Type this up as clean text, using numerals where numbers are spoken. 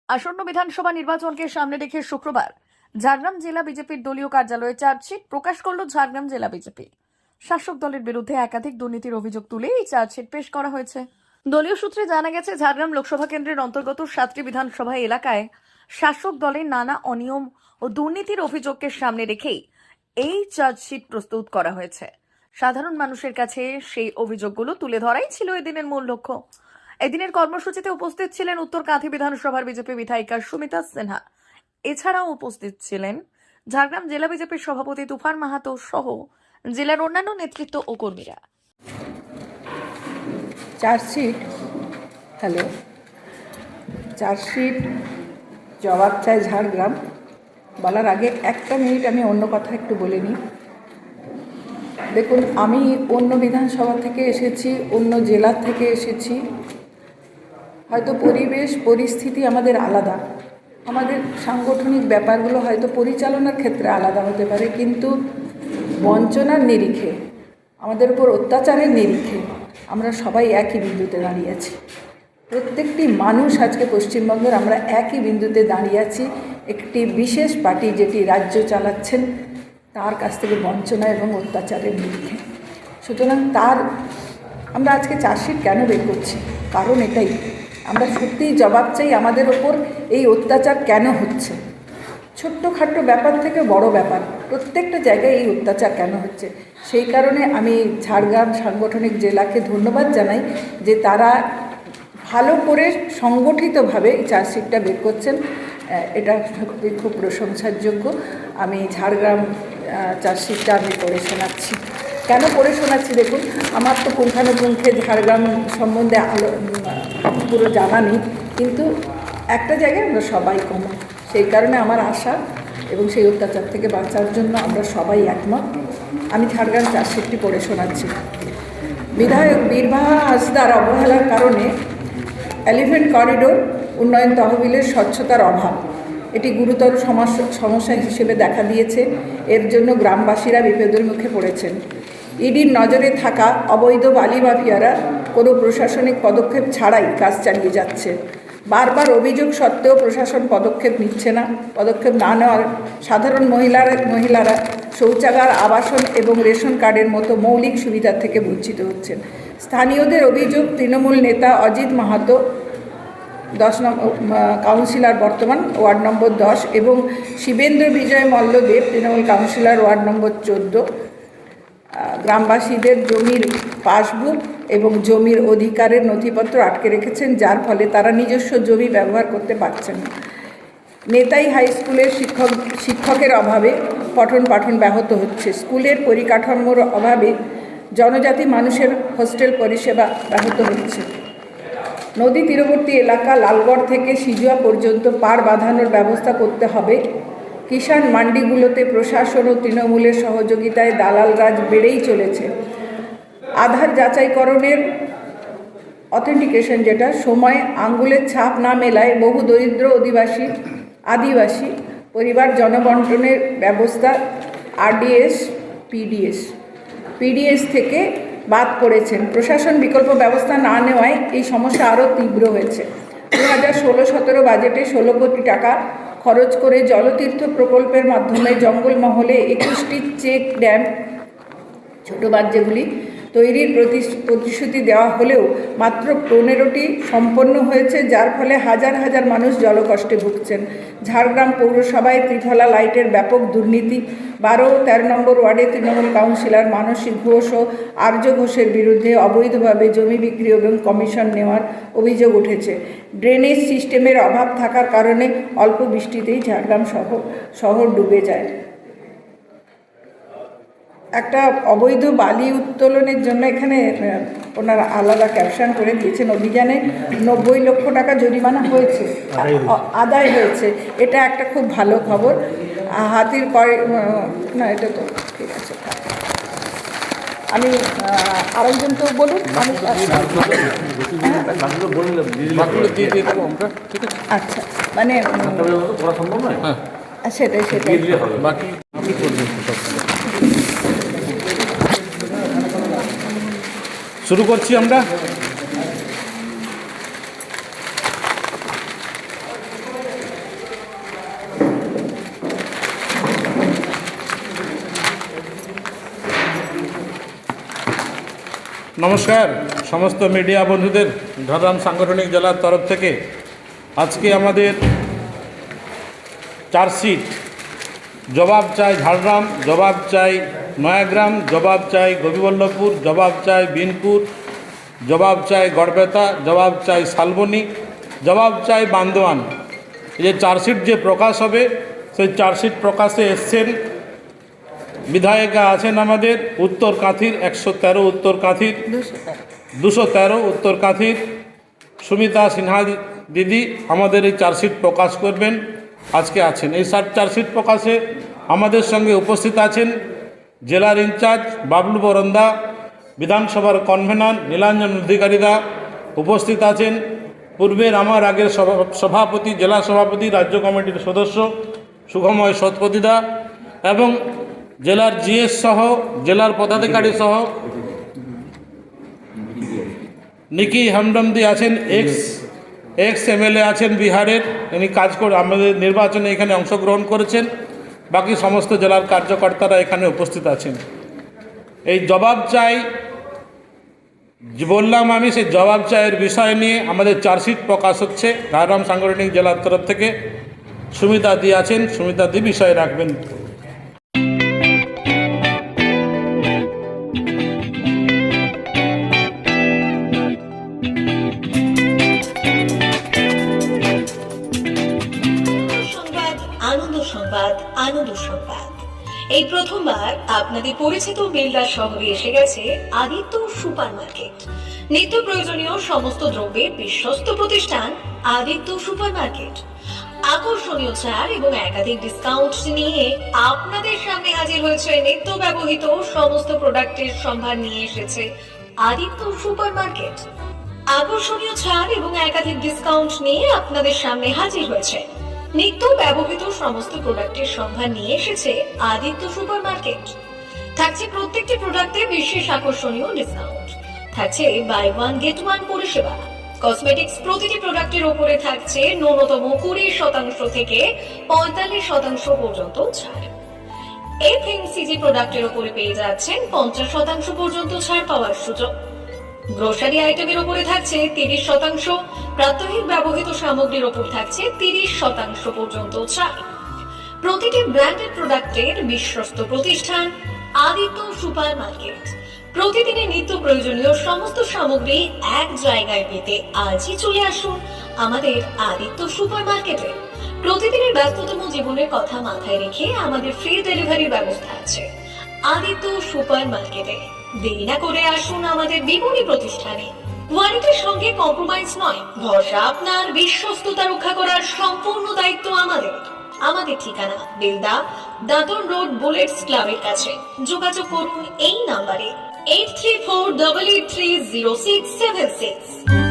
আসন্ন বিধানসভা নির্বাচনকে সামনে রেখে শুক্রবার ঝাড়গ্রাম জেলা বিজেপির দলীয় কার্যালয়ে চার্জশিট প্রকাশ করল ঝাড়গ্রাম জেলা বিজেপি। শাসক দলের বিরুদ্ধে একাধিক দুর্নীতির অভিযোগ তুলে এই চার্জশিট পেশ করা হয়েছে। দলীয় সূত্রে জানা গেছে, ঝাড়গ্রাম লোকসভা কেন্দ্রের অন্তর্গত 7টি বিধানসভা এলাকায় শাসক দলের নানা অনিয়ম ও দুর্নীতির অভিযোগকে সামনে রেখেই এই চার্জশিট প্রস্তুত করা হয়েছে। সাধারণ মানুষের কাছে সেই অভিযোগগুলো তুলে ধরাই ছিল এদিনের মূল লক্ষ্য। এদিনের কর্মসূচিতে উপস্থিত ছিলেন উত্তর কাঁথি বিধানসভার বিজেপি বিধায়িকা সুমিতা সিনহা। এছাড়াও উপস্থিত ছিলেন ঝাড়গ্রাম জেলা বিজেপির সভাপতি তুফান মাহাতো সহ জেলার অন্যান্য নেতৃত্ব ও কর্মীরা। চার্জশিট জবাব চাই ঝাড়গ্রাম বলার আগে একটা মিনিট আমি অন্য কথা একটু বলে নিই। দেখুন, আমি অন্য বিধানসভা থেকে এসেছি, অন্য জেলা থেকে এসেছি। হয়তো পরিবেশ পরিস্থিতি আমাদের আলাদা, আমাদের সাংগঠনিক ব্যাপারগুলো হয়তো পরিচালনার ক্ষেত্রে আলাদা হতে পারে, কিন্তু বঞ্চনার নিরিখে, আমাদের উপর অত্যাচারের নিরিখে আমরা সবাই একই বিন্দুতে দাঁড়িয়ে আছি। প্রত্যেকটি মানুষ আজকে পশ্চিমবঙ্গের আমরা একই বিন্দুতে দাঁড়িয়ে আছি। একটি বিশেষ পার্টি যেটি রাজ্য চালাচ্ছেন তার কাছ থেকে বঞ্চনা এবং অত্যাচারের নিরিখে। সুতরাং আমরা আজকে চার্জশিট কেন বের করছি, কারণ এটাই, আমরা সত্যিই জবাব চাই আমাদের ওপর এই অত্যাচার কেন হচ্ছে। ছোট্টখাট্টো ব্যাপার থেকে বড় ব্যাপার, প্রত্যেকটা জায়গায় এই অত্যাচার কেন হচ্ছে। সেই কারণে আমি ঝাড়গ্রাম সাংগঠনিক জেলাকে ধন্যবাদ জানাই যে তারা ভালো করে সংগঠিতভাবে এই চার্জশিটটা বের করছেন। এটা সত্যি খুব প্রশংসার যোগ্য। আমি ঝাড়গ্রাম চার্জশিটটা আমি পড়ে শোনাচ্ছি। কেন পড়ে শোনাচ্ছি দেখুন, আমার তো পুঙ্খানুপুঙ্খে ঝাড়গ্রাম সম্বন্ধে পুরো জানা নেই, কিন্তু একটা জায়গায় আমরা সবাই কমন। সেই কারণে আমার আশা এবং সেই অত্যাচার থেকে বাঁচার জন্য আমরা সবাই একমত। আমি ঝাড়গ্রাম চার্জশিটটি পড়ে শোনাচ্ছি। বিধায়ক বীরবাহা হাসদার অবহেলার কারণে এলিফ্যান্ট করিডোর উন্নয়ন তহবিলের স্বচ্ছতার অভাব এটি গুরুতর সমস্যা হিসেবে দেখা দিয়েছে। এর জন্য গ্রামবাসীরা বিপদের মুখে পড়েছেন। ইডির নজরে থাকা অবৈধ বালি মাফিয়ারা কোনো প্রশাসনিক পদক্ষেপ ছাড়াই কাজ চালিয়ে যাচ্ছে। বারবার অভিযোগ সত্ত্বেও প্রশাসন পদক্ষেপ নিচ্ছে না। পদক্ষেপ না নেওয়ার সাধারণ মহিলারা শৌচাগার, আবাসন এবং রেশন কার্ডের মতো মৌলিক সুবিধা থেকে বঞ্চিত হচ্ছেন। স্থানীয়দের অভিযোগ, তৃণমূল নেতা অজিত মাহাতো 10 নম্বর কাউন্সিলর, বর্তমান ওয়ার্ড নম্বর 10, এবং Shibendra Bijoy Malladeb, Trinamool councillor, ward number 14, গ্রামবাসীদের জমির পাসবুক এবং জমির অধিকারের নথিপত্র আটকে রেখেছেন, যার ফলে তারা নিজস্ব জমি ব্যবহার করতে পারছেন না। নেতাই হাই স্কুলের শিক্ষকের অভাবে পঠন পাঠন ব্যাহত হচ্ছে। স্কুলের পরিকাঠামোর অভাবে জনজাতি মানুষের হোস্টেল পরিষেবা ব্যাহত হচ্ছে। নদী তীরবর্তী এলাকা লালগড় থেকে সিজুয়া পর্যন্ত পার বাঁধানোর ব্যবস্থা করতে হবে। কিষাণ মান্ডিগুলোতে প্রশাসন ও তৃণমূলের সহযোগিতায় দালাল রাজ বেড়েই চলেছে। আধার যাচাইকরণের অথেন্টিকেশন, যেটা সময় আঙ্গুলের ছাপ না মেলায় বহু দরিদ্র আদিবাসী পরিবার জনবন্টনের ব্যবস্থা RDS PDS থেকে বাদ পড়েছেন। প্রশাসন বিকল্প ব্যবস্থা না নেওয়ায় এই সমস্যা আরও তীব্র হয়েছে। 2016-17 বাজেটে 16 কোটি টাকা খরচ করে জলতীর্থ প্রকল্পের মাধ্যমে জঙ্গলমহলে 21টি চেক ড্যাম, ছোটো বাঁধ যেগুলি, তৈরির প্রতিশ্রুতি দেওয়া হলেও মাত্র 15টি সম্পন্ন হয়েছে, যার ফলে হাজার হাজার মানুষ জলকষ্টে ভুগছেন। ঝাড়গ্রাম পৌরসভায় ত্রিফলা লাইটের ব্যাপক দুর্নীতি। 12 ও 13 নম্বর ওয়ার্ডে তৃণমূল কাউন্সিলর মানসী ঘোষ ও আর্য ঘোষের বিরুদ্ধে অবৈধভাবে জমি বিক্রি এবং কমিশন নেওয়ার অভিযোগ উঠেছে। ড্রেনেজ সিস্টেমের অভাব থাকার কারণে অল্প বৃষ্টিতেই ঝাড়গ্রাম শহর ডুবে যায়। একটা অবৈধ বালি উত্তোলনের জন্য এখানে ওনারা আলাদা ক্যাপশন করে দিয়েছেন। অভিযানে 90 লক্ষ টাকা জরিমানা হয়েছে, আদায় হয়েছে। এটা একটা খুব ভালো খবর। হাতির না, এটা তো ঠিক আছে। আমি আরেকজন তো বলুন, আমি আচ্ছা, মানে সেটাই শুরু করছি আমরা। নমস্কার সমস্ত মিডিয়া বন্ধুদের ঝাড়গ্রাম সাংগঠনিক জেলার তরফ থেকে আজকে আমাদের চার্জশিট জবাব চাই ঝাড়গ্রাম, জবাব চাই নয়াগ্রাম, জবাব চাই গোপীবল্লভপুর, জবাব চাই বিনপুর, জবাব চাই গড়বেতা, জবাব চাই শালবনী, জবাব চাই বান্দোয়ান। এই যে চার্জশিট যে প্রকাশ হবে সেই চার্জশিট প্রকাশে এসছেন বিধায়িকা আছেন আমাদের উত্তর কাঁথির 113 উত্তর কাঁথির 213 উত্তর কাঁথির সুমিতা সিনহা দিদি আমাদের এই চার্জশিট প্রকাশ করবেন, আজকে আছেন। এই চার্জশিট প্রকাশে আমাদের সঙ্গে উপস্থিত আছেন জেলার ইনচার্জ বাবলু বরন্দা, বিধানসভার কনভেনার নীলাঞ্জন অধিকারীদা উপস্থিত আছেন, পূর্বের আমার আগের সভাপতি, জেলা সভাপতি, রাজ্য কমিটির সদস্য সুখময় শতপথীদা এবং জেলার জিএস সহ জেলার পদাধিকারী সহ নিকি হামডমদি আছেন, এক্স এমএলএ আছেন বিহারের, ইনি কাজ করে আমাদের নির্বাচনে এখানে অংশগ্রহণ করেছেন। বাকি সমস্ত জেলার কার্যকর্তারা এখানে উপস্থিত আছেন। এই জবাব চাই বললাম আমি, সেই জবাব চাইয়ের বিষয় নিয়ে আমাদের চার্জশিট প্রকাশ হচ্ছে ঝাড়গ্রাম সাংগঠনিক জেলার তরফ থেকে। সুমিতা দি আছেন, সুমিতা দি বিষয় রাখবেন। আনন্দ সংবাদ, আনন্দ সংবাদ। এই প্রথমবার আপনাদের পরিচিত বেলডা শহরে এসে গেছে আদিত্য সুপার মার্কেট। নিত্য প্রয়োজনীয় সমস্ত দ্রব্যের বিশ্বস্ত প্রতিষ্ঠান আদিত্য সুপার মার্কেট। আকর্ষণীয় ছাড় এবং একাধিক ডিসকাউন্ট নিয়ে আপনাদের সামনে হাজির হয়েছে নিত্য ব্যবহৃত সমস্ত প্রোডাক্টের সম্ভার নিয়ে এসেছে আদিত্য সুপার মার্কেট। আকর্ষণীয় ছাড় এবং একাধিক ডিসকাউন্ট নিয়ে আপনাদের সামনে হাজির হয়েছে নিত্য ব্যবহৃত সমস্ত প্রোডাক্টের সম্ভার নিয়ে এসেছে আদিত্য সুপার মার্কেট। থাকছে প্রত্যেকটি প্রোডাক্টে বিশেষ আকর্ষণীয় ডিসকাউন্ট, থাকছে বাই ওয়ান গেট ওয়ান পরিষেবা। কসমেটিক্স প্রতিটি প্রোডাক্টের উপরে থাকছে ন্যূনতম 20% থেকে 45% পর্যন্ত ছাড়। এফএমসিজি প্রোডাক্টের উপরে পেয়ে যাচ্ছেন 50% পর্যন্ত ছাড় পাওয়ার সুযোগ। গ্রোসারি আইটেমের উপরে থাকছে 30%, প্রাত্যহিক ব্যবহৃত সামগ্রীর উপর থাকছে 30% পর্যন্ত ছাড়। প্রতিটি ব্র্যান্ডেড প্রোডাক্টের বিশ্বস্ত প্রতিষ্ঠান আদিত্য সুপার মার্কেট। প্রতিদিনের নিত্য প্রয়োজনীয় সমস্ত সামগ্রী এক জায়গায় পেতে আজই চলে আসুন আমাদের আদিত্য সুপার মার্কেটে। প্রতিদিনের ব্যস্ততম জীবনের কথা মাথায় রেখে আমাদের ফ্রি ডেলিভারির ব্যবস্থা আছে আদিত্য সুপার মার্কেটে। দেরি না করে আসুন আমাদের বিপণী প্রতিষ্ঠানে। কোয়ালিটির সঙ্গে কম্প্রোমাইজ নয়, ভরসা আপনার, বিশ্বস্ততা রক্ষা করার সম্পূর্ণ দায়িত্ব আমাদের। আমাদের ঠিকানা বেলদা, দাদন রোড, বুলেটস ক্লাবের কাছে। যোগাযোগ করুন এই নাম্বারে 8348830676।